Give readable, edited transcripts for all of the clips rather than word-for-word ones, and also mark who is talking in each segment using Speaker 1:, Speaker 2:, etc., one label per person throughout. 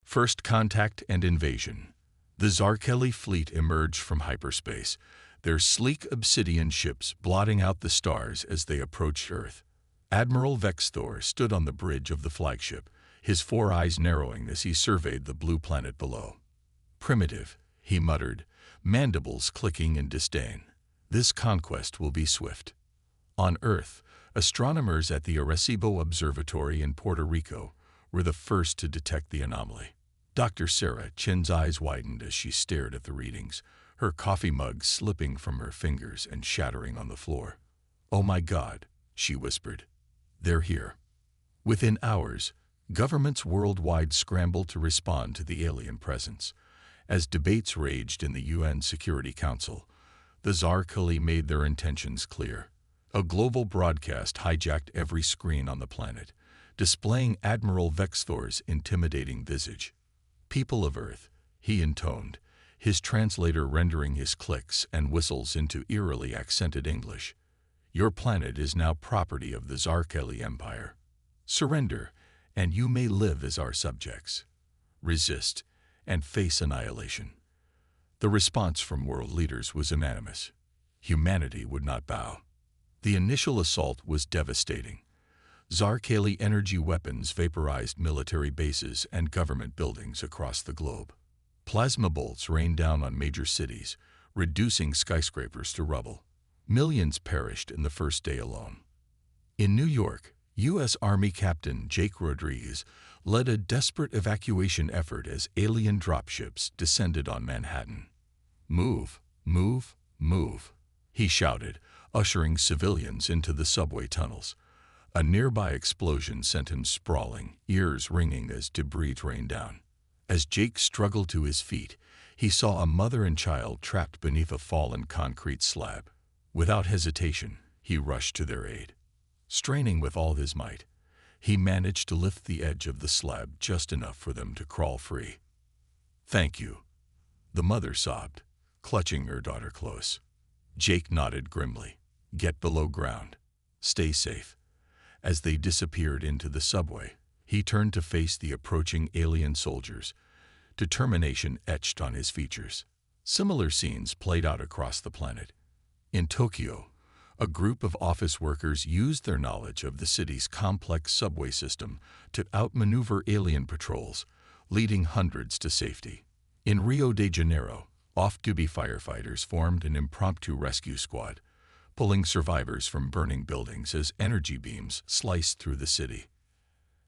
Speaker 1: First contact and invasion. The Zarkeli fleet emerged from hyperspace, their sleek obsidian ships blotting out the stars as they approached Earth. Admiral Vexthor stood on the bridge of the flagship, his four eyes narrowing as he surveyed the blue planet below. "Primitive," he muttered, mandibles clicking in disdain. "This conquest will be swift." On Earth, astronomers at the Arecibo Observatory in Puerto Rico were the first to detect the anomaly. Dr. Sarah Chin's eyes widened as she stared at the readings, her coffee mug slipping from her fingers and shattering on the floor. "Oh my God," she whispered. "They're here." Within hours, governments worldwide scrambled to respond to the alien presence. As debates raged in the UN Security Council, the Zarkeli made their intentions clear. A global broadcast hijacked every screen on the planet, displaying Admiral Vexthor's intimidating visage. "People of Earth," he intoned, his translator rendering his clicks and whistles into eerily accented English. "Your planet is now property of the Zarkeli Empire. Surrender, and you may live as our subjects. Resist, and face annihilation." The response from world leaders was unanimous. Humanity would not bow. The initial assault was devastating. Zarkeli energy weapons vaporized military bases and government buildings across the globe. Plasma bolts rained down on major cities, reducing skyscrapers to rubble. Millions perished in the first day alone. In New York, U.S. Army Captain Jake Rodriguez led a desperate evacuation effort as alien dropships descended on Manhattan. "Move, move, move," he shouted, ushering civilians into the subway tunnels. A nearby explosion sent him sprawling, ears ringing as debris rained down. As Jake struggled to his feet, he saw a mother and child trapped beneath a fallen concrete slab. Without hesitation, he rushed to their aid. Straining with all his might, he managed to lift the edge of the slab just enough for them to crawl free. "Thank you," the mother sobbed, clutching her daughter close. Jake nodded grimly. "Get below ground. Stay safe." As they disappeared into the subway, he turned to face the approaching alien soldiers, determination etched on his features. Similar scenes played out across the planet. In Tokyo, a group of office workers used their knowledge of the city's complex subway system to outmaneuver alien patrols, leading hundreds to safety. In Rio de Janeiro, off-duty firefighters formed an impromptu rescue squad, pulling survivors from burning buildings as energy beams sliced through the city.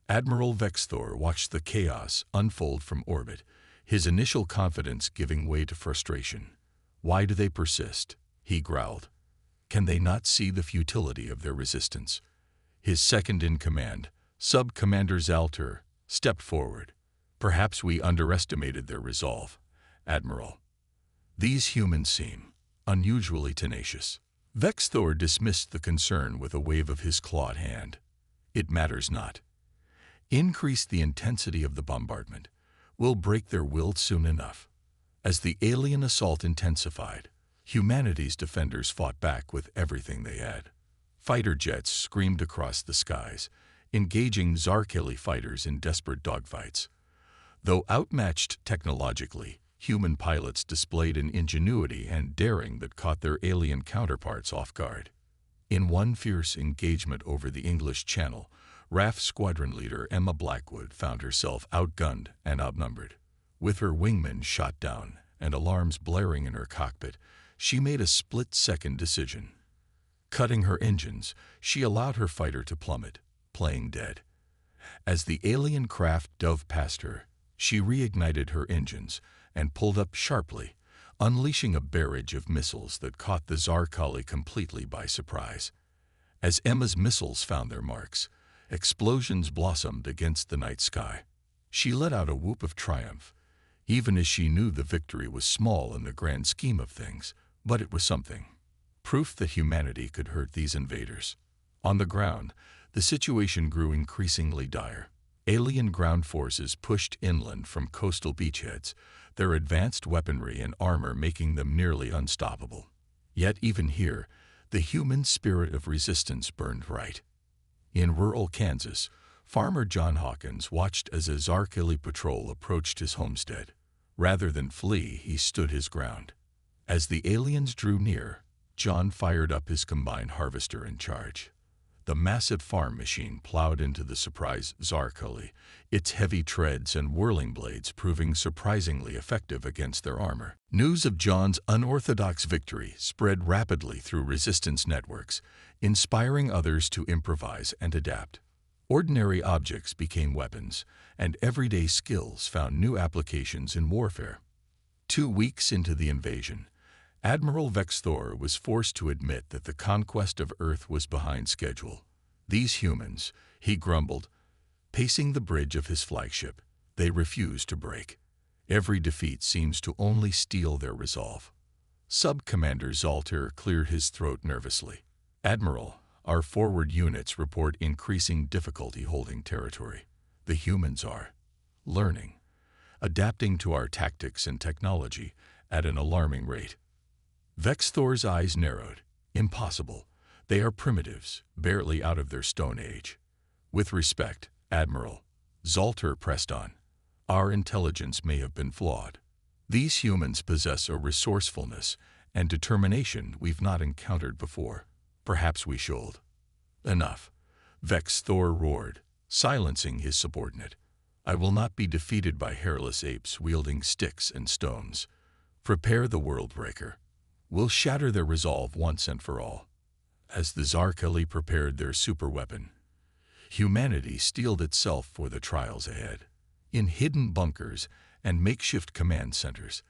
Speaker 1: Admiral Vexthor watched the chaos unfold from orbit, his initial confidence giving way to frustration. "Why do they persist?" he growled. "Can they not see the futility of their resistance?" His second-in-command, Sub-Commander Zalter, stepped forward. "Perhaps we underestimated their resolve, Admiral. These humans seem unusually tenacious." Vexthor dismissed the concern with a wave of his clawed hand. "It matters not. Increase the intensity of the bombardment. We'll break their will soon enough." As the alien assault intensified, humanity's defenders fought back with everything they had. Fighter jets screamed across the skies, engaging Zarkeli fighters in desperate dogfights. Though outmatched technologically, human pilots displayed an ingenuity and daring that caught their alien counterparts off guard. In one fierce engagement over the English Channel, RAF Squadron Leader Emma Blackwood found herself outgunned and outnumbered. With her wingmen shot down and alarms blaring in her cockpit, she made a split-second decision. Cutting her engines, she allowed her fighter to plummet, playing dead. As the alien craft dove past her, she reignited her engines and pulled up sharply, unleashing a barrage of missiles that caught the Zarkeli completely by surprise. As Emma's missiles found their marks, explosions blossomed against the night sky. She let out a whoop of triumph, even as she knew the victory was small in the grand scheme of things, but it was something. Proof that humanity could hurt these invaders. On the ground, the situation grew increasingly dire. Alien ground forces pushed inland from coastal beachheads, their advanced weaponry and armor making them nearly unstoppable. Yet even here, the human spirit of resistance burned bright. In rural Kansas, Farmer John Hawkins watched as a Zarkeli patrol approached his homestead. Rather than flee, he stood his ground. As the aliens drew near, John fired up his combine harvester in charge. The massive farm machine plowed into the surprised Zarkeli, its heavy treads and whirling blades proving surprisingly effective against their armor. News of John's unorthodox victory spread rapidly through resistance networks, inspiring others to improvise and adapt. Ordinary objects became weapons, and everyday skills found new applications in warfare. 2 weeks into the invasion, Admiral Vex Thor was forced to admit that the conquest of Earth was behind schedule. These humans, he grumbled, pacing the bridge of his flagship, they refuse to break. Every defeat seems to only steel their resolve. Sub-Commander Zalter cleared his throat nervously. Admiral, our forward units report increasing difficulty holding territory. The humans are learning, adapting to our tactics and technology at an alarming rate. Vex Thor's eyes narrowed. Impossible. They are primitives, barely out of their stone age. With respect, Admiral, Zalter pressed on. Our intelligence may have been flawed. These humans possess a resourcefulness and determination we've not encountered before. Perhaps we should. Enough. Vex Thor roared, silencing his subordinate. I will not be defeated by hairless apes wielding sticks and stones. Prepare the Worldbreaker. We'll shatter their resolve once and for all. As the Zarkeli prepared their superweapon, humanity steeled itself for the trials ahead. In hidden bunkers and makeshift command centers,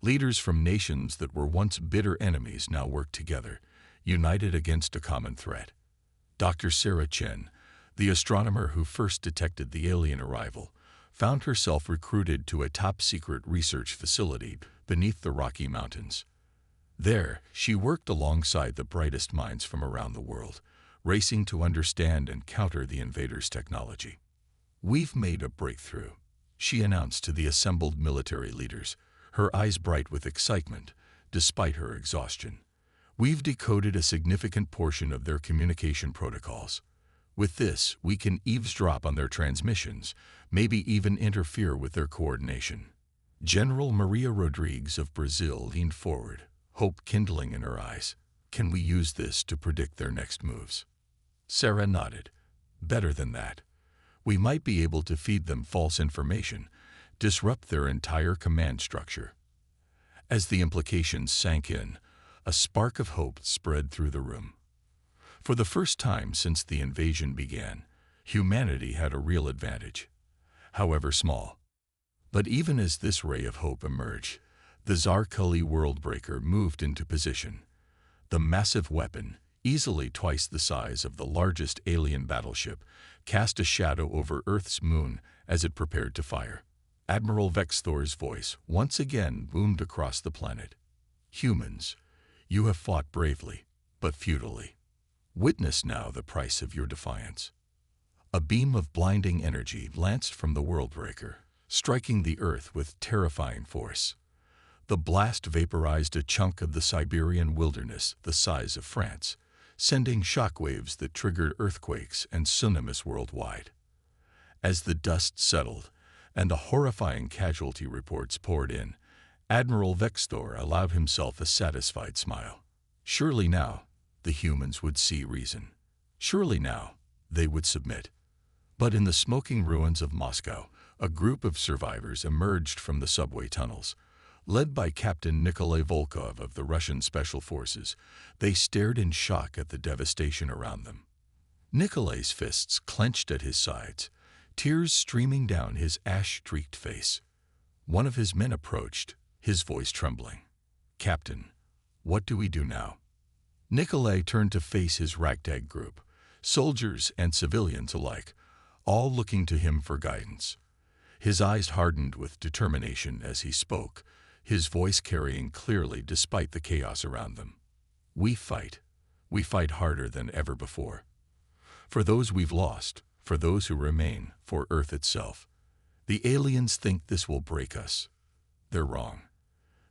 Speaker 1: leaders from nations that were once bitter enemies now worked together, united against a common threat. Dr. Sarah Chen, the astronomer who first detected the alien arrival, found herself recruited to a top-secret research facility beneath the Rocky Mountains. There, she worked alongside the brightest minds from around the world, racing to understand and counter the invaders' technology. We've made a breakthrough, she announced to the assembled military leaders, her eyes bright with excitement, despite her exhaustion. We've decoded a significant portion of their communication protocols. With this, we can eavesdrop on their transmissions, maybe even interfere with their coordination. General Maria Rodrigues of Brazil leaned forward, hope kindling in her eyes. Can we use this to predict their next moves? Sarah nodded. Better than that. We might be able to feed them false information, disrupt their entire command structure. As the implications sank in, a spark of hope spread through the room. For the first time since the invasion began, humanity had a real advantage, however small. But even as this ray of hope emerged, the Zarkeli Worldbreaker moved into position. The massive weapon, easily twice the size of the largest alien battleship, cast a shadow over Earth's moon as it prepared to fire. Admiral Vex Thor's voice once again boomed across the planet. Humans, you have fought bravely, but futilely. Witness now the price of your defiance. A beam of blinding energy lanced from the Worldbreaker, striking the Earth with terrifying force. The blast vaporized a chunk of the Siberian wilderness the size of France, sending shockwaves that triggered earthquakes and tsunamis worldwide. As the dust settled and the horrifying casualty reports poured in, Admiral Vex Thor allowed himself a satisfied smile. Surely now, the humans would see reason. Surely now, they would submit. But in the smoking ruins of Moscow, a group of survivors emerged from the subway tunnels. Led by Captain Nikolai Volkov of the Russian Special Forces, they stared in shock at the devastation around them. Nikolai's fists clenched at his sides, tears streaming down his ash-streaked face. One of his men approached, his voice trembling. "Captain, what do we do now?" Nikolai turned to face his ragtag group, soldiers and civilians alike, all looking to him for guidance. His eyes hardened with determination as he spoke, his voice carrying clearly despite the chaos around them. We fight harder than ever before. For those we've lost, for those who remain, for Earth itself. The aliens think this will break us. They're wrong.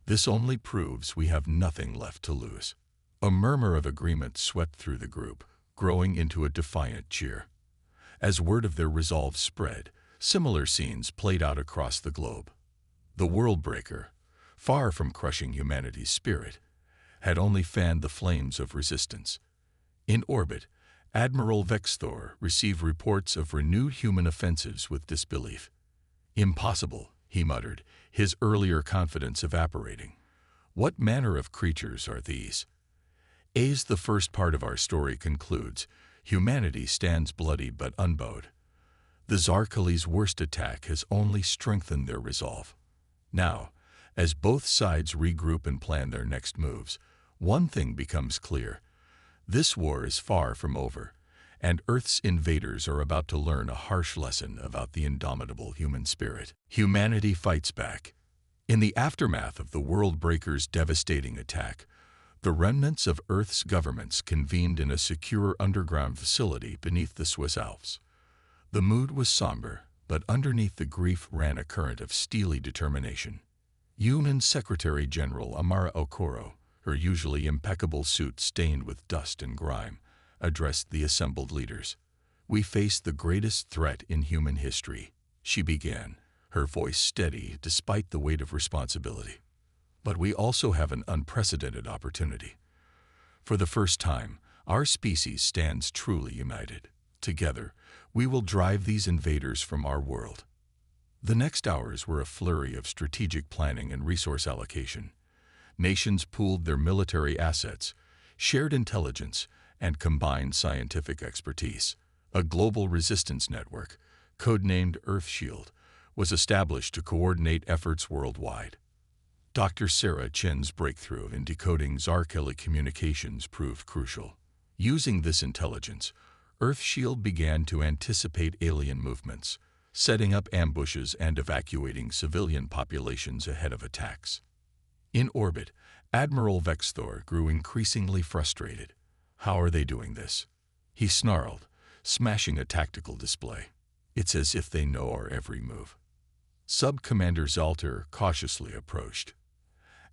Speaker 1: This only proves we have nothing left to lose. A murmur of agreement swept through the group, growing into a defiant cheer. As word of their resolve spread, similar scenes played out across the globe. The world breaker, far from crushing humanity's spirit, had only fanned the flames of resistance. In orbit, Admiral Vexthor received reports of renewed human offensives with disbelief. "Impossible," he muttered, his earlier confidence evaporating. "What manner of creatures are these?" As the first part of our story concludes, humanity stands bloody but unbowed. The Zarkali's worst attack has only strengthened their resolve. Now, as both sides regroup and plan their next moves, one thing becomes clear. This war is far from over, and Earth's invaders are about to learn a harsh lesson about the indomitable human spirit. Humanity fights back. In the aftermath of the World Breaker's devastating attack, the remnants of Earth's governments convened in a secure underground facility beneath the Swiss Alps. The mood was somber, but underneath the grief ran a current of steely determination. UN Secretary General Amara Okoro, her usually impeccable suit stained with dust and grime, addressed the assembled leaders. "We face the greatest threat in human history," she began, her voice steady despite the weight of responsibility. "But we also have an unprecedented opportunity. For the first time, our species stands truly united. Together, we will drive these invaders from our world." The next hours were a flurry of strategic planning and resource allocation. Nations pooled their military assets, shared intelligence, and combined scientific expertise. A global resistance network, codenamed Earthshield, was established to coordinate efforts worldwide. Dr. Sarah Chen's breakthrough in decoding Zarkali communications proved crucial. Using this intelligence, Earthshield began to anticipate alien movements, setting up ambushes and evacuating civilian populations ahead of attacks. In orbit, Admiral Vexthor grew increasingly frustrated. "How are they doing this?" he snarled, smashing a tactical display. "It's as if they know our every move." Sub-Commander Zalter cautiously approached.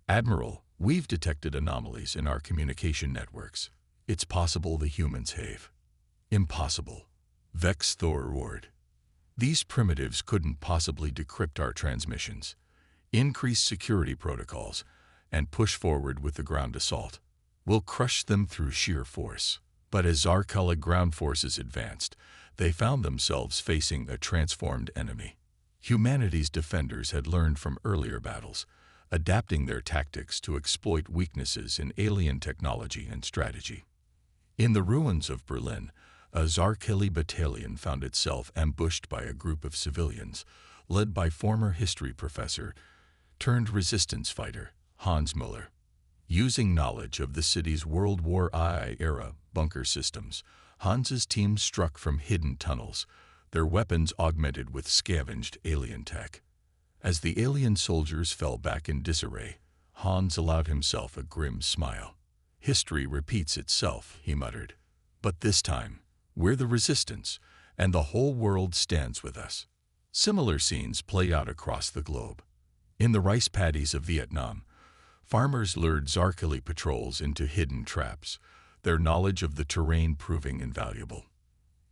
Speaker 1: "Admiral, we've detected anomalies in our communication networks. It's possible the humans have." "Impossible," Vexthor roared. "These primitives couldn't possibly decrypt our transmissions, increase security protocols, and push forward with the ground assault. We'll crush them through sheer force." But as Zarkali ground forces advanced, they found themselves facing a transformed enemy. Humanity's defenders had learned from earlier battles, adapting their tactics to exploit weaknesses in alien technology and strategy. In the ruins of Berlin, a Zarkali battalion found itself ambushed by a group of civilians, led by former history professor turned resistance fighter Hans Müller. Using knowledge of the city's World War I-era bunker systems, Hans's team struck from hidden tunnels, their weapons augmented with scavenged alien tech. As the alien soldiers fell back in disarray, Hans allowed himself a grim smile. "History repeats itself," he muttered. "But this time, we're the resistance, and the whole world stands with us." Similar scenes play out across the globe. In the rice paddies of Vietnam, farmers lured Zarkali patrols into hidden traps, their knowledge of the terrain proving invaluable.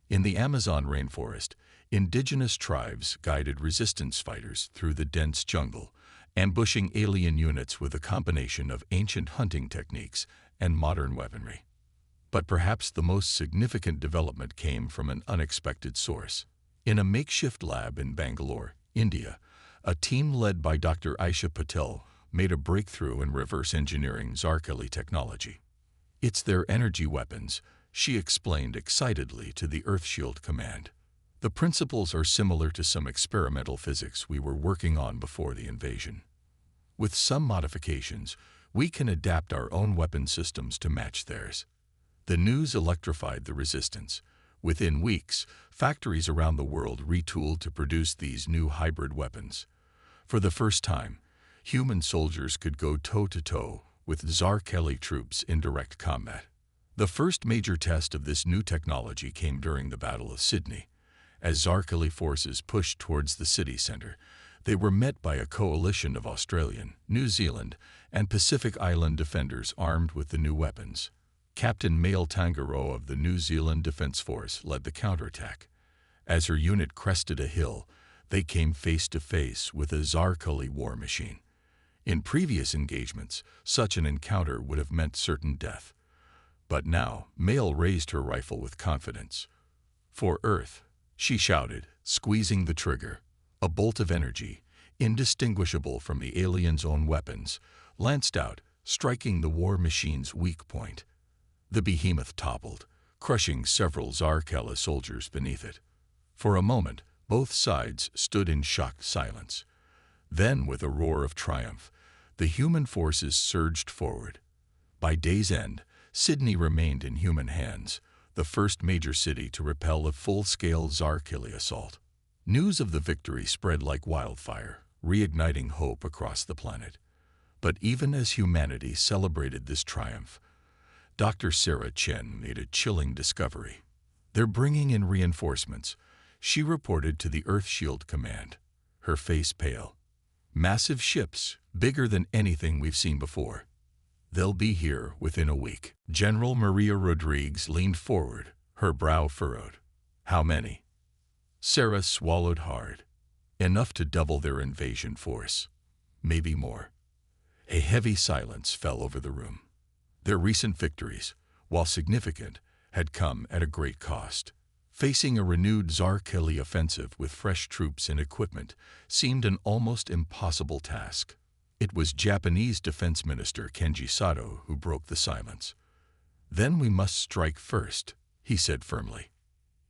Speaker 1: In the Amazon rainforest, indigenous tribes guided resistance fighters through the dense jungle, ambushing alien units with a combination of ancient hunting techniques and modern weaponry. But perhaps the most significant development came from an unexpected source. In a makeshift lab in Bangalore, India, a team led by Dr. Aisha Patel made a breakthrough in reverse engineering Zarkali technology. "It's their energy weapons," she explained excitedly to the Earthshield command. "The principles are similar to some experimental physics we were working on before the invasion. With some modifications, we can adapt our own weapon systems to match theirs." The news electrified the resistance. Within weeks, factories around the world retooled to produce these new hybrid weapons. For the first time, human soldiers could go toe-to-toe with Zarkali troops in direct combat. The first major test of this new technology came during the Battle of Sydney. As Zarkali forces pushed towards the city center, they were met by a coalition of Australian, New Zealand, and Pacific Island defenders armed with the new weapons. Captain Mail Tangaroa of the New Zealand Defence Force led the counterattack. As her unit crested a hill, they came face to face with a Zarkali war machine. In previous engagements, such an encounter would have meant certain death. But now, Mail raised her rifle with confidence. "For Earth," she shouted, squeezing the trigger. A bolt of energy, indistinguishable from the aliens' own weapons, lanced out, striking the war machine's weak point. The behemoth toppled, crushing several Zarkela soldiers beneath it. For a moment, both sides stood in shocked silence. Then, with a roar of triumph, the human forces surged forward. By day's end, Sydney remained in human hands, the first major city to repel a full-scale Zarkeli assault. News of the victory spread like wildfire, reigniting hope across the planet. But even as humanity celebrated this triumph, Dr. Sarah Chen made a chilling discovery. "They're bringing in reinforcements," she reported to the Earthshield Command, her face pale. "Massive ships, bigger than anything we've seen before. They'll be here within a week." General Maria Rodriguez leaned forward, her brow furrowed. "How many?" Sarah swallowed hard. "Enough to double their invasion force. Maybe more." A heavy silence fell over the room. Their recent victories, while significant, had come at a great cost. Facing a renewed Zarkeli offensive with fresh troops and equipment seemed an almost impossible task. It was Japanese Defense Minister Kenji Sato who broke the silence. "Then we must strike first," he said firmly.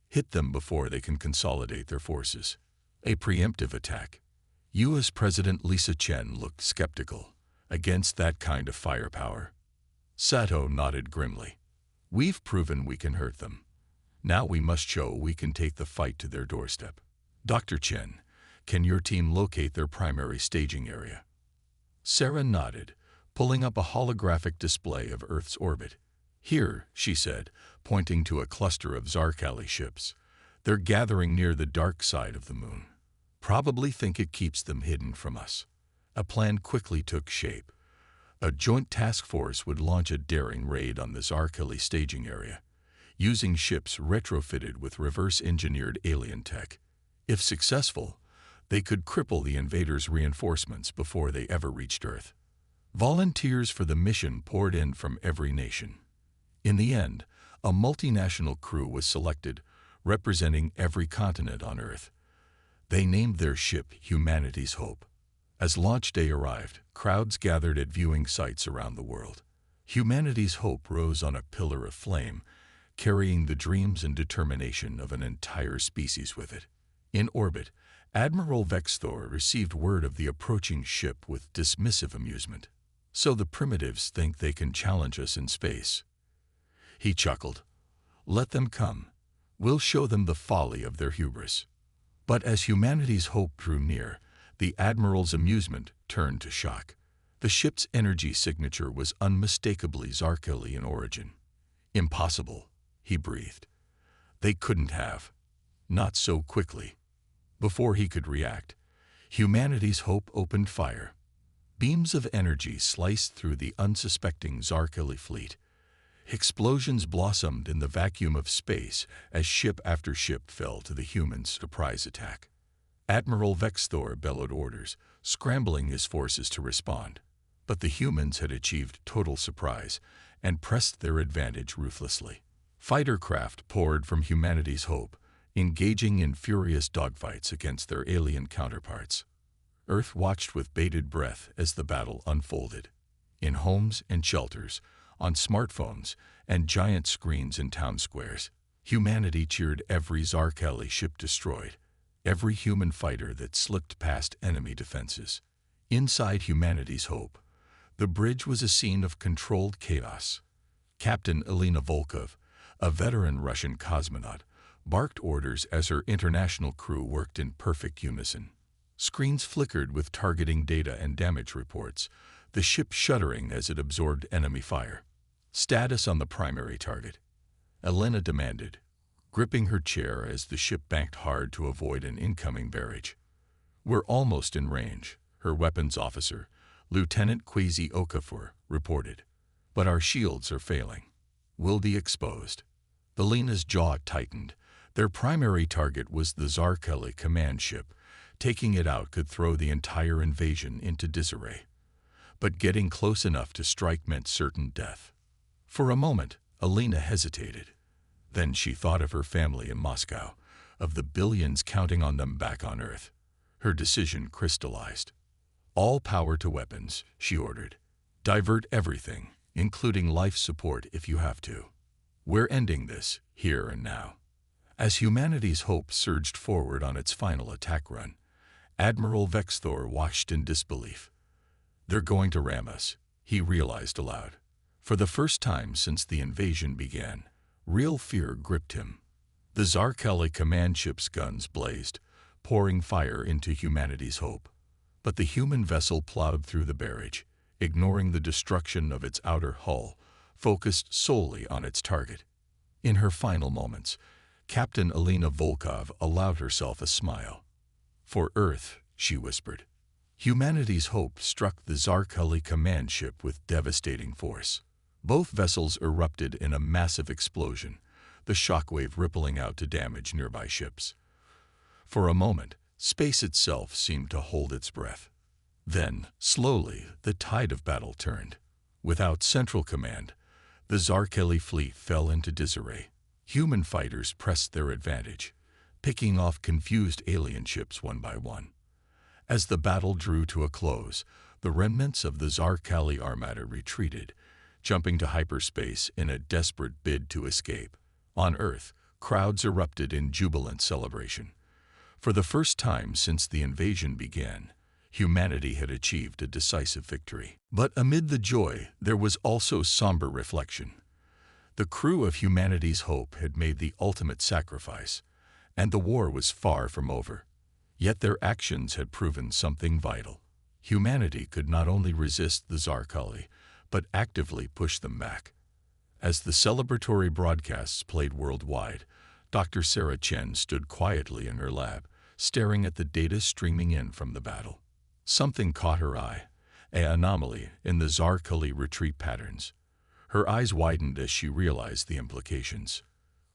Speaker 1: "Hit them before they can consolidate their forces. A preemptive attack." U.S. President Lisa Chen looked skeptical. "Against that kind of firepower?" Sato nodded grimly. "We've proven we can hurt them. Now we must show we can take the fight to their doorstep." "Dr. Chen, can your team locate their primary staging area?" Sarah nodded, pulling up a holographic display of Earth's orbit. "Here," she said, pointing to a cluster of Zarkali ships. "They're gathering near the dark side of the moon. Probably think it keeps them hidden from us." A plan quickly took shape. A joint task force would launch a daring raid on the Zarkali staging area, using ships retrofitted with reverse-engineered alien tech. If successful, they could cripple the invaders' reinforcements before they ever reached Earth. Volunteers for the mission poured in from every nation. In the end, a multinational crew was selected, representing every continent on Earth. They named their ship Humanity's Hope. As launch day arrived, crowds gathered at viewing sites around the world. Humanity's Hope rose on a pillar of flame, carrying the dreams and determination of an entire species with it. In orbit, Admiral Vexthor received word of the approaching ship with dismissive amusement. "So the primitives think they can challenge us in space." He chuckled. "Let them come. We'll show them the folly of their hubris." But as Humanity's Hope drew near, the Admiral's amusement turned to shock. The ship's energy signature was unmistakably Zarkeli in origin. "Impossible," he breathed. "They couldn't have. Not so quickly." Before he could react, Humanity's Hope opened fire. Beams of energy sliced through the unsuspecting Zarkeli fleet. Explosions blossomed in the vacuum of space as ship after ship fell to the humans' surprise attack. Admiral Vexthor bellowed orders, scrambling his forces to respond. But the humans had achieved total surprise and pressed their advantage ruthlessly. Fighter craft poured from Humanity's Hope, engaging in furious dogfights against their alien counterparts. Earth watched with bated breath as the battle unfolded. In homes and shelters, on smartphones, and giant screens in town squares, humanity cheered every Zarkeli ship destroyed, every human fighter that slipped past enemy defenses. Inside Humanity's Hope, the bridge was a scene of controlled chaos. Captain Elena Volkov, a veteran Russian cosmonaut, barked orders as her international crew worked in perfect unison. Screens flickered with targeting data and damage reports, the ship shuddering as it absorbed enemy fire. "Status on the primary target," Elena demanded, gripping her chair as the ship banked hard to avoid an incoming barrage. "We're almost in range," her weapons officer, Lieutenant Kwesi Okafor, reported. "But our shields are failing. We'll be exposed." Elena's jaw tightened, Their primary target was the Zarkeli command ship. Taking it out could throw the entire invasion into disarray. But getting close enough to strike meant certain death. For a moment, Alina hesitated. Then she thought of her family in Moscow, of the billions counting on them back on Earth. Her decision crystallized. All power to weapons, she ordered. Divert everything, including life support if you have to. We're ending this, here and now. As humanity's hope surged forward on its final attack run, Admiral Vexthor watched in disbelief. They're going to ram us, he realized aloud. For the first time since the invasion began, real fear gripped him. The Zarkeli command ship's guns blazed, pouring fire into humanity's hope. But the human vessel plowed through the barrage, ignoring the destruction of its outer hull, focused solely on its target. In her final moments, Captain Alina Volkov allowed herself a smile. For Earth, she whispered. Humanity's hope struck the Zarkeli command ship with devastating force. Both vessels erupted in a massive explosion, the shockwave rippling out to damage nearby ships. For a moment, space itself seemed to hold its breath. Then, slowly, the tide of battle turned. Without central command, the Zarkeli fleet fell into disarray. Human fighters pressed their advantage, picking off confused alien ships one by one. As the battle drew to a close, the remnants of the Zarkeli armada retreated, jumping to hyperspace in a desperate bid to escape. On Earth, crowds erupted in jubilant celebration. For the first time since the invasion began, humanity had achieved a decisive victory. But amid the joy, there was also somber reflection. The crew of humanity's hope had made the ultimate sacrifice, and the war was far from over. Yet their actions had proven something vital. Humanity could not only resist the Zarkeli, but actively push them back. As the celebratory broadcasts played worldwide, Dr. Sarah Chen stood quietly in her lab, staring at the data streaming in from the battle. Something caught her eye, an anomaly in the Zarkeli retreat patterns. Her eyes widened as she realized the implications.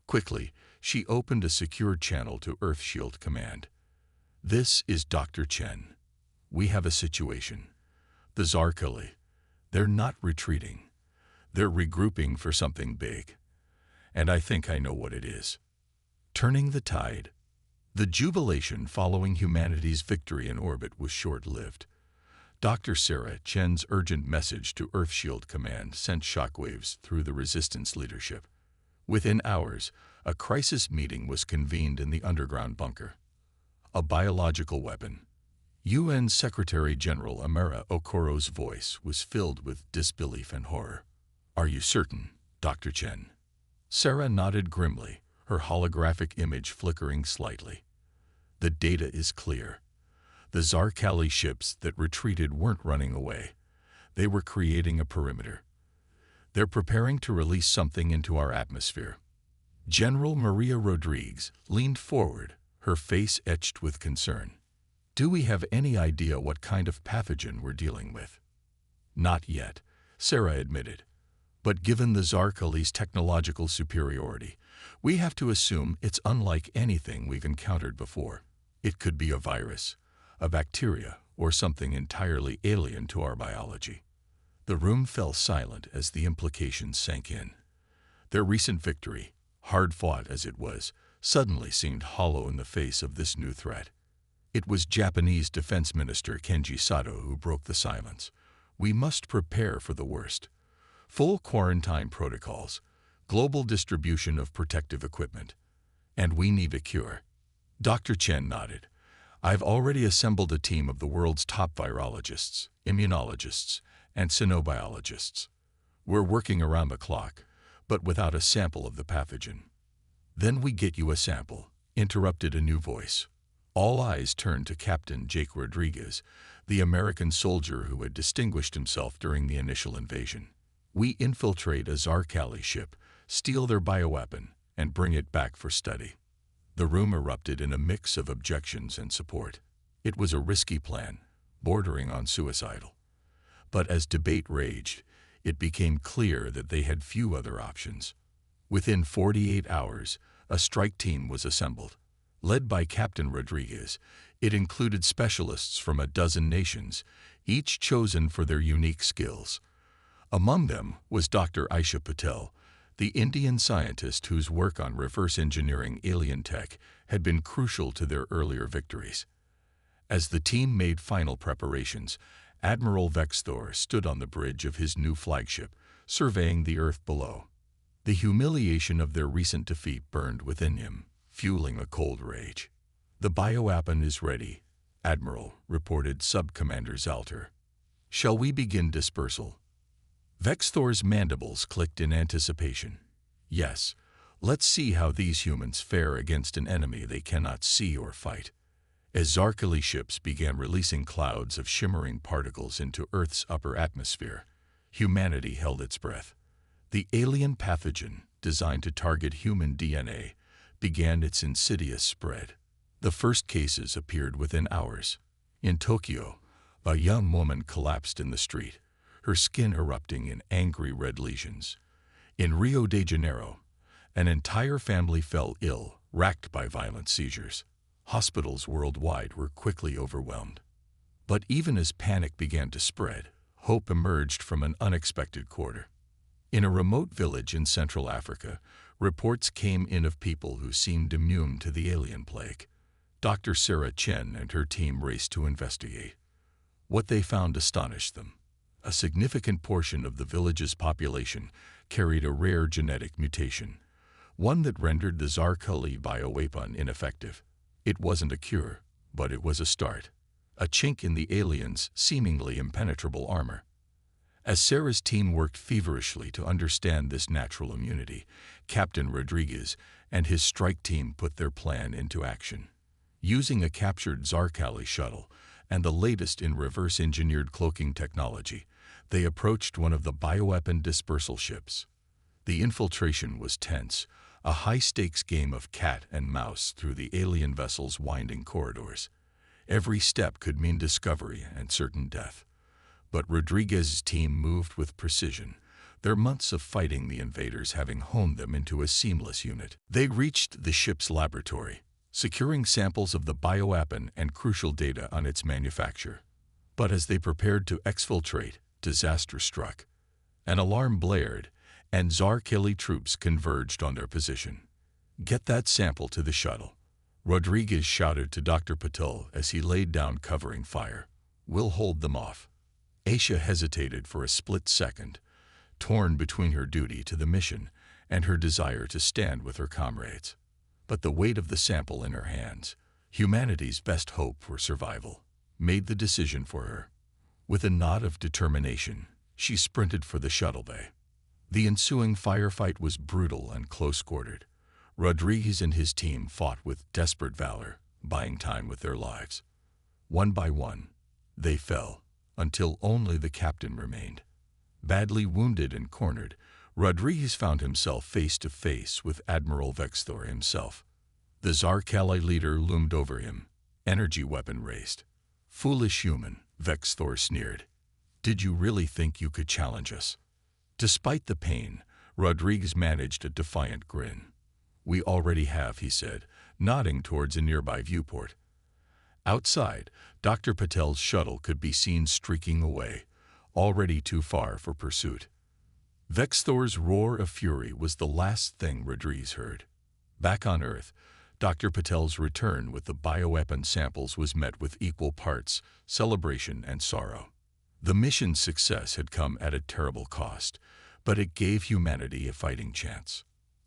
Speaker 1: Quickly, she opened a secure channel to Earthshield Command. This is Dr. Chen. We have a situation. The Zarkeli, they're not retreating. They're regrouping for something big. And I think I know what it is. Turning the tide. The jubilation following humanity's victory in orbit was short-lived. Dr. Sarah Chen's urgent message to Earthshield Command sent shockwaves through the resistance leadership. Within hours, a crisis meeting was convened in the underground bunker. A biological weapon. UN Secretary-General Amara Okoro's voice was filled with disbelief and horror. Are you certain, Dr. Chen? Sarah nodded grimly, her holographic image flickering slightly. The data is clear. The Zarkeli ships that retreated weren't running away. They were creating a perimeter. They're preparing to release something into our atmosphere. General Maria Rodriguez leaned forward, her face etched with concern. Do we have any idea what kind of pathogen we're dealing with? Not yet, Sarah admitted. But given the Zarkeli's technological superiority, we have to assume it's unlike anything we've encountered before. It could be a virus, a bacteria, or something entirely alien to our biology. The room fell silent as the implications sank in. Their recent victory, hard-fought as it was, suddenly seemed hollow in the face of this new threat. It was Japanese Defense Minister Kenji Sato who broke the silence. We must prepare for the worst. Full quarantine protocols, global distribution of protective equipment. And we need a cure. Dr. Chen nodded. I've already assembled a team of the world's top virologists, immunologists, and xenobiologists. We're working around the clock, but without a sample of the pathogen. Then we get you a sample, interrupted a new voice. All eyes turned to Captain Jake Rodriguez, the American soldier who had distinguished himself during the initial invasion. We infiltrate a Zarkeli ship, steal their bioweapon, and bring it back for study. The room erupted in a mix of objections and support. It was a risky plan, bordering on suicidal. But as debate raged, it became clear that they had few other options. Within 48 hours, a strike team was assembled. Led by Captain Rodriguez, it included specialists from a dozen nations, each chosen for their unique skills. Among them was Dr. Aisha Patel, the Indian scientist whose work on reverse engineering alien tech had been crucial to their earlier victories. As the team made final preparations, Admiral Vexthor stood on the bridge of his new flagship, surveying the Earth below. The humiliation of their recent defeat burned within him, fueling a cold rage. "The bioweapon is ready," Admiral reported Sub-Commander Zalter. "Shall we begin dispersal?" Vexthor's mandibles clicked in anticipation. "Yes, let's see how these humans fare against an enemy they cannot see or fight." As Zarkali ships began releasing clouds of shimmering particles into Earth's upper atmosphere, humanity held its breath. The alien pathogen, designed to target human DNA, began its insidious spread. The first cases appeared within hours. In Tokyo, a young woman collapsed in the street, her skin erupting in angry red lesions. In Rio de Janeiro, an entire family fell ill, racked by violent seizures. Hospitals worldwide were quickly overwhelmed. But even as panic began to spread, hope emerged from an unexpected quarter. In a remote village in Central Africa, reports came in of people who seemed immune to the alien plague. Dr. Sarah Chen and her team raced to investigate. What they found astonished them. A significant portion of the village's population carried a rare genetic mutation, one that rendered the Zarkali bioweapon ineffective. It wasn't a cure, but it was a start, a chink in the aliens' seemingly impenetrable armor. As Sarah's team worked feverishly to understand this natural immunity, Captain Rodriguez and his strike team put their plan into action. Using a captured Zarkali shuttle and the latest in reverse-engineered cloaking technology, they approached one of the bioweapon dispersal ships. The infiltration was tense, a high-stakes game of cat and mouse through the alien vessel's winding corridors. Every step could mean discovery and certain death. But Rodriguez's team moved with precision, their months of fighting the invaders having honed them into a seamless unit. They reached the ship's laboratory, securing samples of the bioweapon and crucial data on its manufacture. But as they prepared to exfiltrate, disaster struck. An alarm blared, and Zarkali troops converged on their position. "Get that sample to the shuttle," Rodriguez shouted to Dr. Patel as he laid down covering fire. "We'll hold them off." Aisha hesitated for a split second, torn between her duty to the mission and her desire to stand with her comrades. But the weight of the sample in her hands, humanity's best hope for survival, made the decision for her. With a nod of determination, she sprinted for the shuttle bay. The ensuing firefight was brutal and close-quartered. Rodriguez and his team fought with desperate valor, buying time with their lives. One by one, they fell, until only the captain remained. Badly wounded and cornered, Rodriguez found himself face to face with Admiral Vexthor himself. The Zarkali leader loomed over him, energy weapon raised. "Foolish human," Vexthor sneered. "Did you really think you could challenge us?" Despite the pain, Rodriguez managed a defiant grin. "We already have," he said, nodding towards a nearby viewport. Outside, Dr. Patel's shuttle could be seen streaking away, already too far for pursuit. Vexthor's roar of fury was the last thing Rodriguez heard. Back on Earth, Dr. Patel's return with the bioweapon samples was met with equal parts celebration and sorrow. The mission's success had come at a terrible cost, but it gave humanity a fighting chance.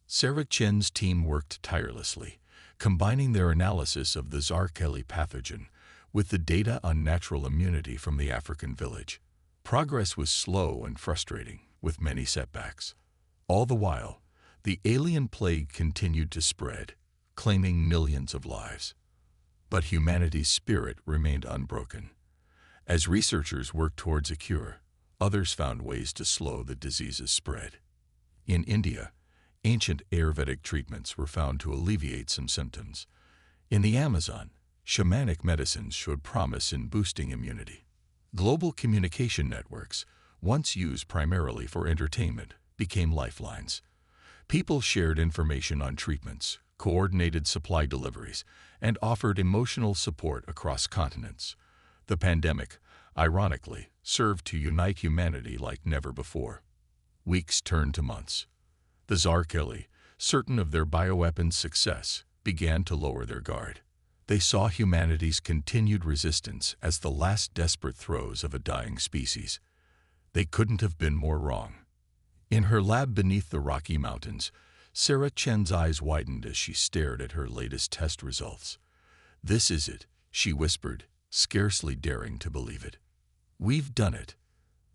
Speaker 1: Sarah Chen's team worked tirelessly, combining their analysis of the Zarkali pathogen with the data on natural immunity from the African village. Progress was slow and frustrating, with many setbacks. All the while, the alien plague continued to spread, claiming millions of lives. But humanity's spirit remained unbroken. As researchers worked towards a cure, others found ways to slow the disease's spread. In India, ancient Ayurvedic treatments were found to alleviate some symptoms. In the Amazon, shamanic medicines showed promise in boosting immunity. Global communication networks, once used primarily for entertainment, became lifelines. People shared information on treatments, coordinated supply deliveries, and offered emotional support across continents. The pandemic, ironically, served to unite humanity like never before. Weeks turned to months. The Zarkeli, certain of their bioweapons' success, began to lower their guard. They saw humanity's continued resistance as the last desperate throes of a dying species. They couldn't have been more wrong. In her lab beneath the Rocky Mountains, Sarah Chen's eyes widened as she stared at her latest test results. "This is it," she whispered, scarcely daring to believe it. "We've done it."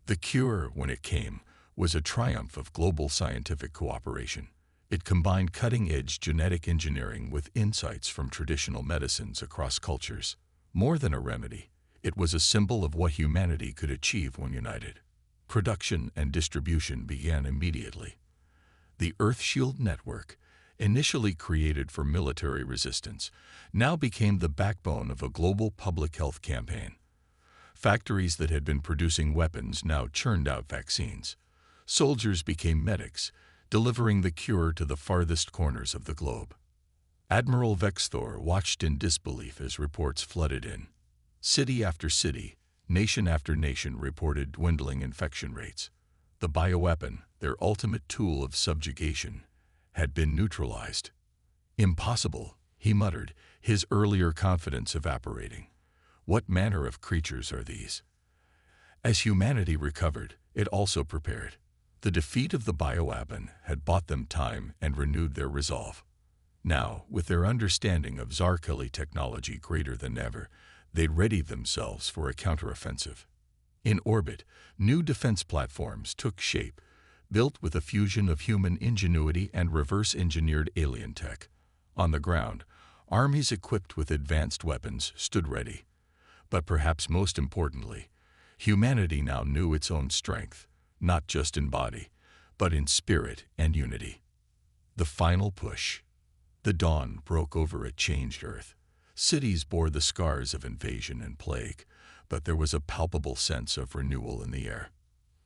Speaker 1: The cure, when it came, was a triumph of global scientific cooperation. It combined cutting-edge genetic engineering with insights from traditional medicines across cultures. More than a remedy, it was a symbol of what humanity could achieve when united. Production and distribution began immediately. The Earthshield network, initially created for military resistance, now became the backbone of a global public health campaign. Factories that had been producing weapons now churned out vaccines. Soldiers became medics, delivering the cure to the farthest corners of the globe. Admiral Vexthor watched in disbelief as reports flooded in. City after city, nation after nation reported dwindling infection rates. The bioweapon, their ultimate tool of subjugation, had been neutralized. "Impossible," he muttered, his earlier confidence evaporating. "What manner of creatures are these?" As humanity recovered, it also prepared. The defeat of the bioweapon had bought them time and renewed their resolve. Now, with their understanding of Zarkeli technology greater than ever, they'd readied themselves for a counteroffensive. In orbit, new defense platforms took shape, built with a fusion of human ingenuity and reverse-engineered alien tech. On the ground, armies equipped with advanced weapons stood ready. But perhaps most importantly, humanity now knew its own strength, not just in body, but in spirit and unity. The final push. The dawn broke over a changed Earth. Cities bore the scars of invasion and plague, but there was a palpable sense of renewal in the air.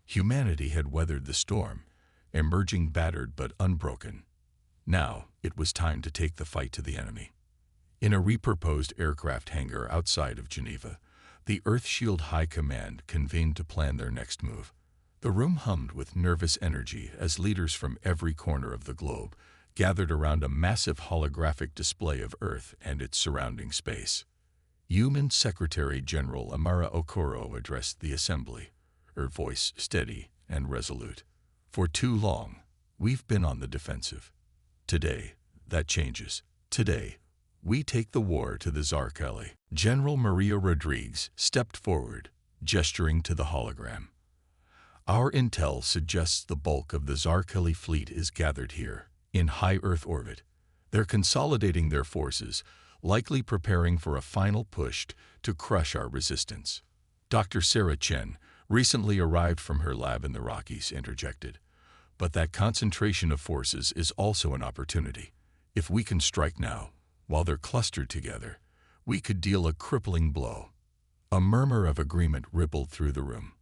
Speaker 1: Humanity had weathered the storm, emerging battered but unbroken. Now it was time to take the fight to the enemy. In a repurposed aircraft hangar outside of Geneva, the Earthshield High Command convened to plan their next move. The room hummed with nervous energy as leaders from every corner of the globe gathered around a massive holographic display of Earth and its surrounding space. Human Secretary General Amara Okoro addressed the assembly, her voice steady and resolute. "For too long, we've been on the defensive. Today, that changes. Today, we take the war to the Zarkeli." General Maria Rodriguez stepped forward, gesturing to the hologram. "Our intel suggests the bulk of the Zarkeli fleet is gathered here, in high Earth orbit. They're consolidating their forces, likely preparing for a final push to crush our resistance." Dr. Sarah Chen, recently arrived from her lab in the Rockies, interjected. "But that concentration of forces is also an opportunity. If we can strike now, while they're clustered together, we could deal a crippling blow." A murmur of agreement rippled through the room.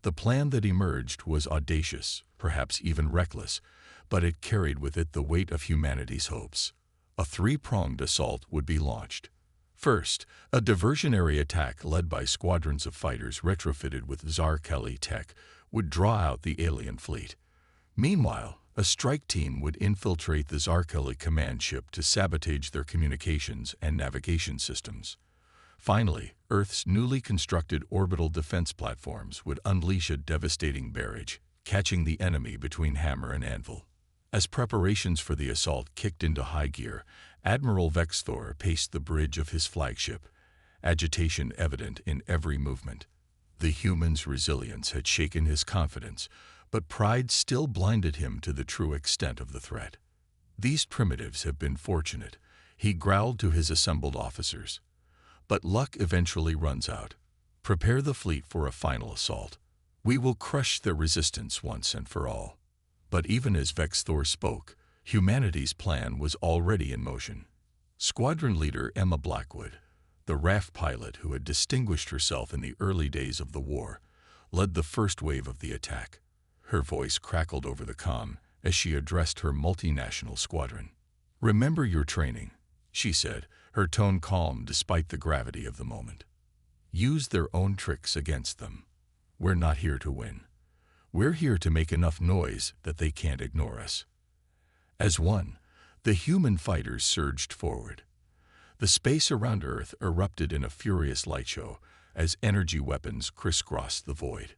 Speaker 1: The plan that emerged was audacious, perhaps even reckless, but it carried with it the weight of humanity's hopes. A three-pronged assault would be launched. First, a diversionary attack led by squadrons of fighters retrofitted with Zarkeli tech would draw out the alien fleet. Meanwhile, a strike team would infiltrate the Zarkeli command ship to sabotage their communications and navigation systems. Finally, Earth's newly constructed orbital defense platforms would unleash a devastating barrage, catching the enemy between hammer and anvil. As preparations for the assault kicked into high gear, Admiral Vexthor paced the bridge of his flagship, agitation evident in every movement. The human's resilience had shaken his confidence, but pride still blinded him to the true extent of the threat. "These primitives have been fortunate," he growled to his assembled officers. "But luck eventually runs out. Prepare the fleet for a final assault. We will crush their resistance once and for all." But even as Vexthor spoke, humanity's plan was already in motion. Squadron leader Emma Blackwood, the RAF pilot who had distinguished herself in the early days of the war, led the first wave of the attack. Her voice crackled over the comm as she addressed her multinational squadron. "Remember your training," she said, her tone calm despite the gravity of the moment. "Use their own tricks against them. We're not here to win. We're here to make enough noise that they can't ignore us." As one, the human fighters surged forward. The space around Earth erupted in a furious light show as energy weapons crisscrossed the void.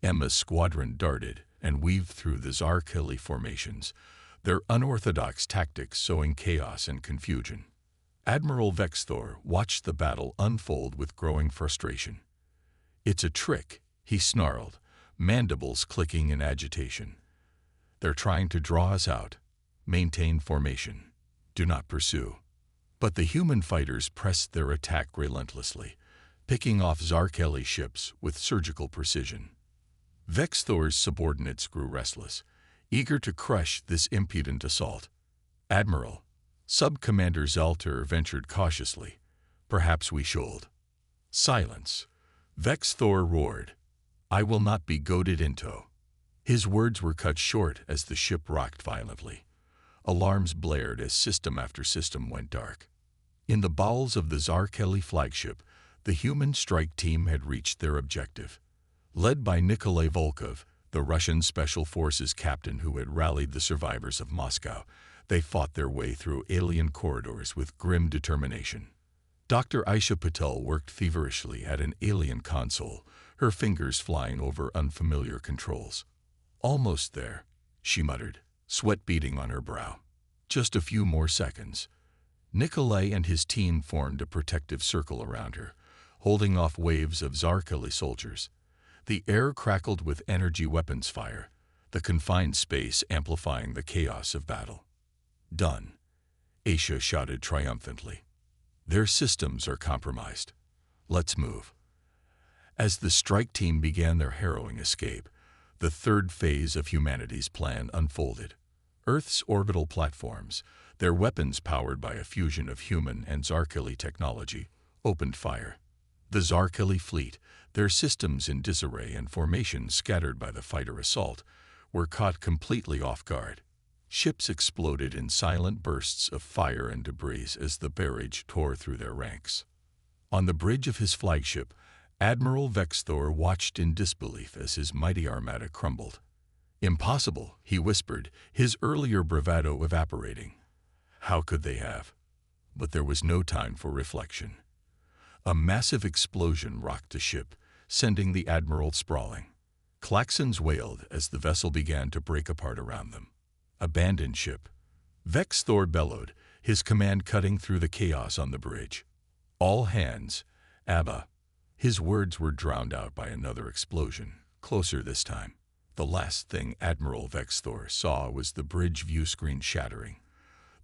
Speaker 1: Emma's squadron darted and weaved through the Zarkeli formations, their unorthodox tactics sowing chaos and confusion. Admiral Vexthor watched the battle unfold with growing frustration. "It's a trick," he snarled, mandibles clicking in agitation. "They're trying to draw us out. Maintain formation. Do not pursue." But the human fighters pressed their attack relentlessly, picking off Zarkeli ships with surgical precision. Vexthor's subordinates grew restless, eager to crush this impudent assault. "Admiral," Sub-Commander Zalter ventured cautiously, "perhaps we should." "Silence," Vexthor roared. "I will not be goaded into." His words were cut short as the ship rocked violently. Alarms blared as system after system went dark. In the bowels of the Zarkeli flagship, the human strike team had reached their objective. Led by Nikolai Volkov, the Russian Special Forces captain who had rallied the survivors of Moscow, they fought their way through alien corridors with grim determination. Dr. Aisha Patel worked feverishly at an alien console, her fingers flying over unfamiliar controls. "Almost there," she muttered, sweat beading on her brow. "Just a few more seconds." Nikolai and his team formed a protective circle around her, holding off waves of Zarkeli soldiers. The air crackled with energy weapons fire, the confined space amplifying the chaos of battle. "Done," Aisha shouted triumphantly. "Their systems are compromised. Let's move." As the strike team began their harrowing escape, the third phase of humanity's plan unfolded. Earth's orbital platforms, their weapons powered by a fusion of human and Zarkeli technology, opened fire. The Zarkeli fleet, their systems in disarray and formations scattered by the fighter assault, were caught completely off guard. Ships exploded in silent bursts of fire and debris as the barrage tore through their ranks. On the bridge of his flagship, Admiral Vexthor watched in disbelief as his mighty armada crumbled. "Impossible," he whispered, his earlier bravado evaporating. How could they have? But there was no time for reflection. A massive explosion rocked the ship, sending the admiral sprawling. Klaxons wailed as the vessel began to break apart around them. "Abandon ship," Vexthor bellowed, his command cutting through the chaos on the bridge. "All hands, Abba." His words were drowned out by another explosion, closer this time. The last thing Admiral Vexthor saw was the bridge view screen shattering,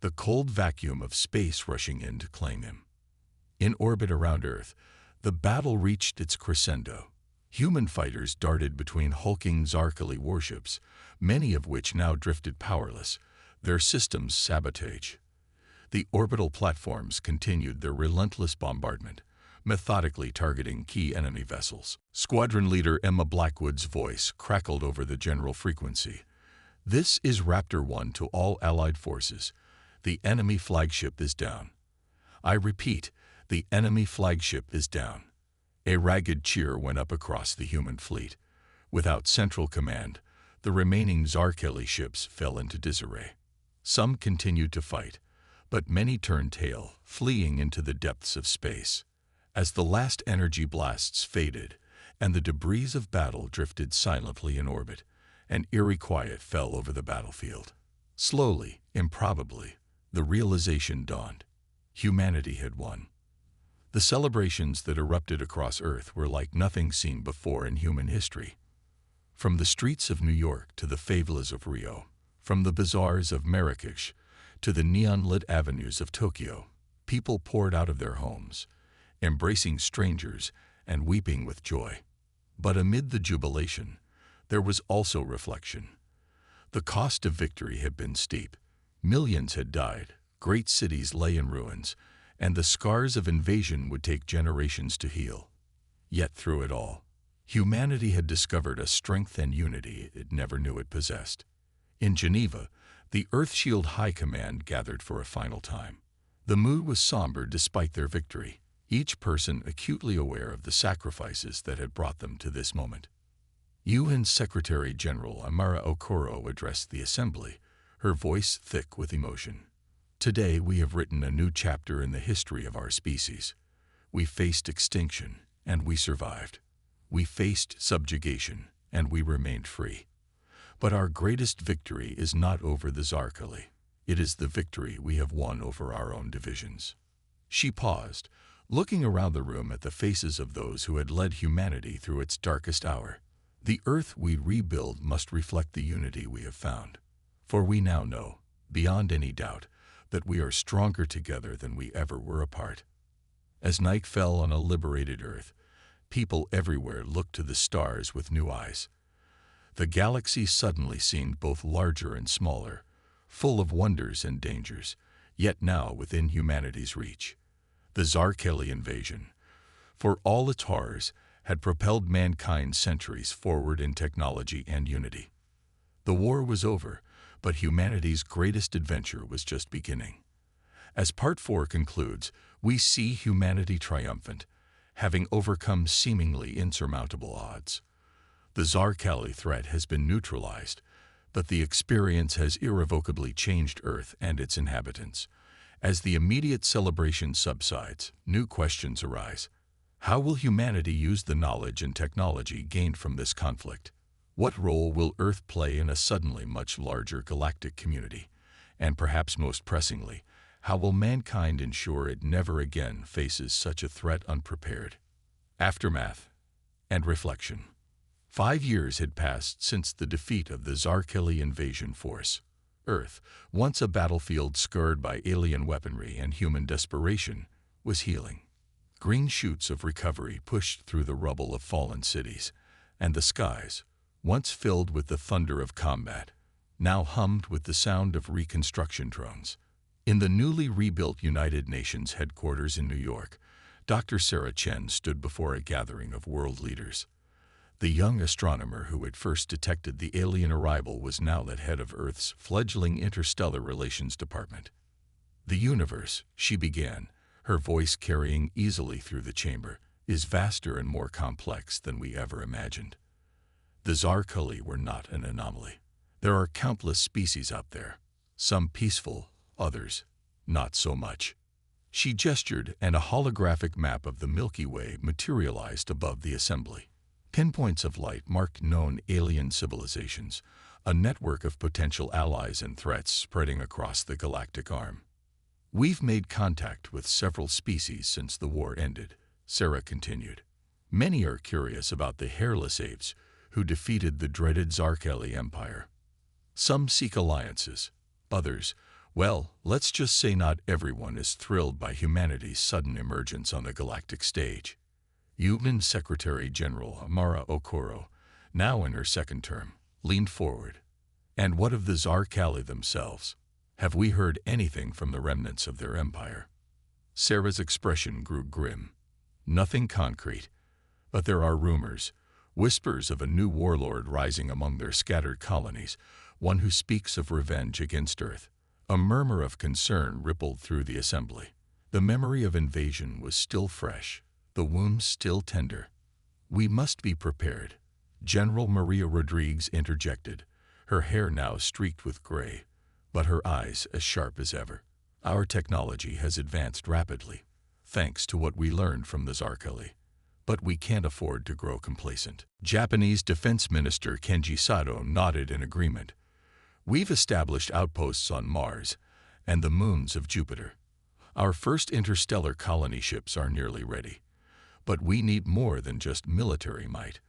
Speaker 1: the cold vacuum of space rushing in to claim him. In orbit around Earth, the battle reached its crescendo. Human fighters darted between hulking Zarkeli warships, many of which now drifted powerless, their systems sabotaged. The orbital platforms continued their relentless bombardment, methodically targeting key enemy vessels. Squadron leader Emma Blackwood's voice crackled over the general frequency. "This is Raptor 1 to all Allied forces. The enemy flagship is down. I repeat, the enemy flagship is down." A ragged cheer went up across the human fleet. Without central command, the remaining Zarkeli ships fell into disarray. Some continued to fight, but many turned tail, fleeing into the depths of space. As the last energy blasts faded and the debris of battle drifted silently in orbit, an eerie quiet fell over the battlefield. Slowly, improbably, the realization dawned. Humanity had won. The celebrations that erupted across Earth were like nothing seen before in human history. From the streets of New York to the favelas of Rio, from the bazaars of Marrakesh to the neon-lit avenues of Tokyo, people poured out of their homes, embracing strangers and weeping with joy. But amid the jubilation, there was also reflection. The cost of victory had been steep. Millions had died, great cities lay in ruins, and the scars of invasion would take generations to heal. Yet through it all, humanity had discovered a strength and unity it never knew it possessed. In Geneva, The Earthshield High Command gathered for a final time. The mood was somber despite their victory, each person acutely aware of the sacrifices that had brought them to this moment. UN Secretary General Amara Okoro addressed the assembly, her voice thick with emotion. Today we have written a new chapter in the history of our species. We faced extinction, and we survived. We faced subjugation, and we remained free. But our greatest victory is not over the Zarkali. It is the victory we have won over our own divisions. She paused, looking around the room at the faces of those who had led humanity through its darkest hour. The Earth we rebuild must reflect the unity we have found. For we now know, beyond any doubt, that we are stronger together than we ever were apart. As night fell on a liberated Earth, people everywhere looked to the stars with new eyes. The galaxy suddenly seemed both larger and smaller, full of wonders and dangers, yet now within humanity's reach. The Zarkali invasion, for all its horrors, had propelled mankind centuries forward in technology and unity. The war was over, but humanity's greatest adventure was just beginning. As Part 4 concludes, we see humanity triumphant, having overcome seemingly insurmountable odds. The Zarkali threat has been neutralized, but the experience has irrevocably changed Earth and its inhabitants. As the immediate celebration subsides, new questions arise. How will humanity use the knowledge and technology gained from this conflict? What role will Earth play in a suddenly much larger galactic community? And perhaps most pressingly, how will mankind ensure it never again faces such a threat unprepared? Aftermath and reflection. 5 years had passed since the defeat of the Zarkali invasion force. Earth, once a battlefield scarred by alien weaponry and human desperation, was healing. Green shoots of recovery pushed through the rubble of fallen cities, and the skies, once filled with the thunder of combat, now hummed with the sound of reconstruction drones. In the newly rebuilt United Nations headquarters in New York, Dr. Sarah Chen stood before a gathering of world leaders. The young astronomer who had first detected the alien arrival was now the head of Earth's fledgling interstellar relations department. The universe, she began, her voice carrying easily through the chamber, is vaster and more complex than we ever imagined. The Zarkali were not an anomaly. There are countless species out there, some peaceful, others not so much. She gestured, and a holographic map of the Milky Way materialized above the assembly. Pinpoints of light marked known alien civilizations, a network of potential allies and threats spreading across the galactic arm. We've made contact with several species since the war ended, Sarah continued. Many are curious about the hairless apes who defeated the dreaded Zarkali Empire. Some seek alliances, others, well, let's just say not everyone is thrilled by humanity's sudden emergence on the galactic stage. UN Secretary General Amara Okoro, now in her second term, leaned forward. And what of the Zarkali themselves? Have we heard anything from the remnants of their empire? Sarah's expression grew grim. Nothing concrete, but there are rumors, whispers of a new warlord rising among their scattered colonies, one who speaks of revenge against Earth. A murmur of concern rippled through the assembly. The memory of invasion was still fresh, the wounds still tender. We must be prepared, General Maria Rodriguez interjected, her hair now streaked with gray, but her eyes as sharp as ever. Our technology has advanced rapidly, thanks to what we learned from the Zarkali. But we can't afford to grow complacent. Japanese Defense Minister Kenji Sato nodded in agreement. We've established outposts on Mars and the moons of Jupiter. Our first interstellar colony ships are nearly ready. But we need more than just military might.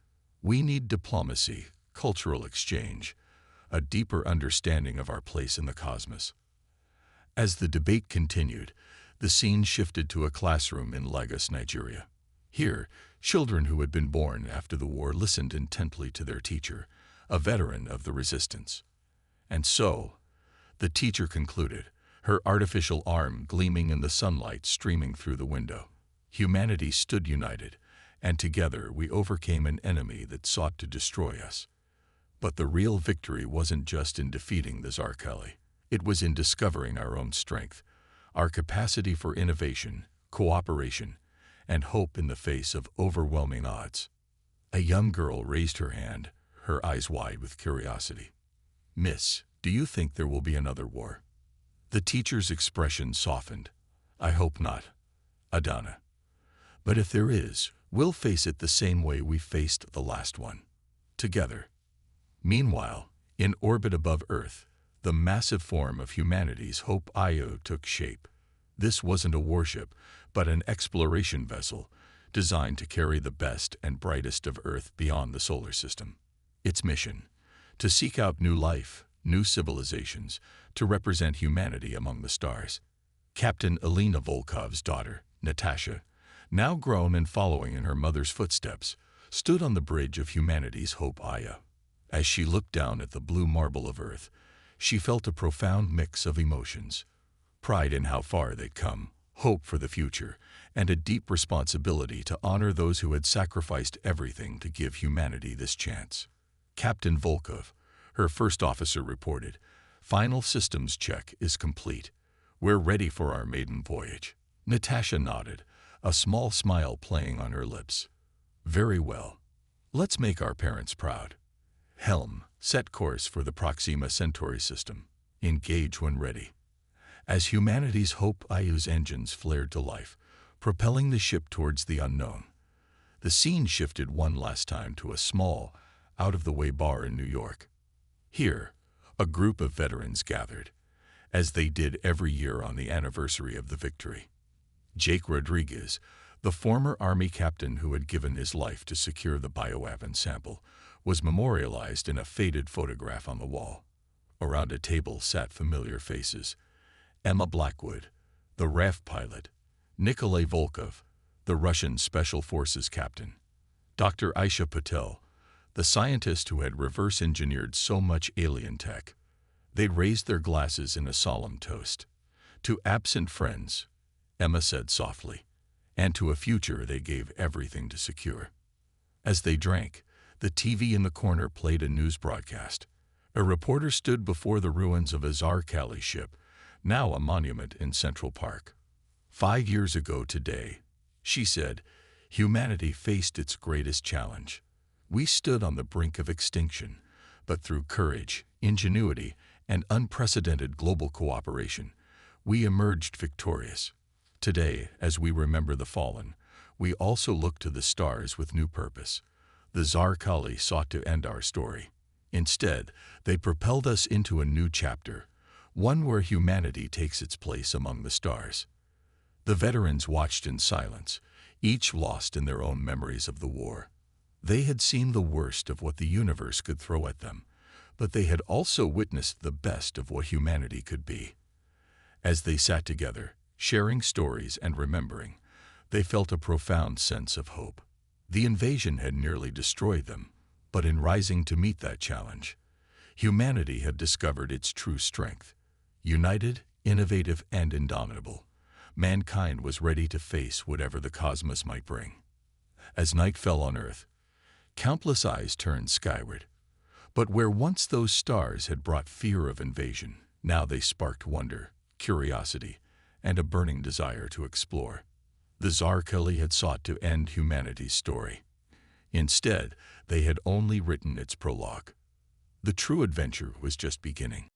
Speaker 1: We need diplomacy, cultural exchange, a deeper understanding of our place in the cosmos. As the debate continued, the scene shifted to a classroom in Lagos, Nigeria. Here, children who had been born after the war listened intently to their teacher, a veteran of the resistance. And so, the teacher concluded, her artificial arm gleaming in the sunlight streaming through the window. Humanity stood united, and together we overcame an enemy that sought to destroy us. But the real victory wasn't just in defeating the Zarkali. It was in discovering our own strength, our capacity for innovation, cooperation, and hope in the face of overwhelming odds. A young girl raised her hand, her eyes wide with curiosity. "Miss, do you think there will be another war?" The teacher's expression softened. "I hope not, Adana. But if there is, we'll face it the same way we faced the last one. Together." Meanwhile, in orbit above Earth, the massive form of humanity's Hope Io took shape. This wasn't a warship, but an exploration vessel designed to carry the best and brightest of Earth beyond the solar system. Its mission: to seek out new life, new civilizations, to represent humanity among the stars. Captain Elena Volkov's daughter, Natasha, now grown and following in her mother's footsteps, stood on the bridge of humanity's Hope Io. As she looked down at the blue marble of Earth, she felt a profound mix of emotions: pride in how far they'd come, hope for the future, and a deep responsibility to honor those who had sacrificed everything to give humanity this chance. Captain Volkov, her first officer, reported, "Final systems check is complete. We're ready for our maiden voyage." Natasha nodded, a small smile playing on her lips. "Very well. Let's make our parents proud. Helm, set course for the Proxima Centauri system. Engage when ready." As humanity's Hope Io's engines flared to life, propelling the ship towards the unknown, the scene shifted one last time to a small, out-of-the-way bar in New York. Here, a group of veterans gathered, as they did every year on the anniversary of the victory. Jake Rodriguez, the former Army captain who had given his life to secure the bioweapon sample, was memorialized in a faded photograph on the wall. Around a table sat familiar faces: Emma Blackwood, the RAF pilot; Nikolai Volkov, the Russian Special Forces captain; Dr. Aisha Patel, the scientist who had reverse-engineered so much alien tech. They'd raised their glasses in a solemn toast. "To absent friends," Emma said softly, "and to a future they gave everything to secure." As they drank, the TV in the corner played a news broadcast. A reporter stood before the ruins of a Zarkali ship, now a monument in Central Park. "5 years ago today," she said, "humanity faced its greatest challenge. We stood on the brink of extinction, but through courage, ingenuity, and unprecedented global cooperation, we emerged victorious. Today, as we remember the fallen, we also look to the stars with new purpose. The Zarkali sought to end our story. Instead, they propelled us into a new chapter, one where humanity takes its place among the stars." The veterans watched in silence, each lost in their own memories of the war. They had seen the worst of what the universe could throw at them, but they had also witnessed the best of what humanity could be. As they sat together, sharing stories and remembering, they felt a profound sense of hope. The invasion had nearly destroyed them, but in rising to meet that challenge, humanity had discovered its true strength. United, innovative, and indomitable, mankind was ready to face whatever the cosmos might bring. As night fell on Earth, countless eyes turned skyward. But where once those stars had brought fear of invasion, now they sparked wonder, curiosity, and a burning desire to explore. The Zarkali had sought to end humanity's story. Instead, they had only written its prologue. The true adventure was just beginning.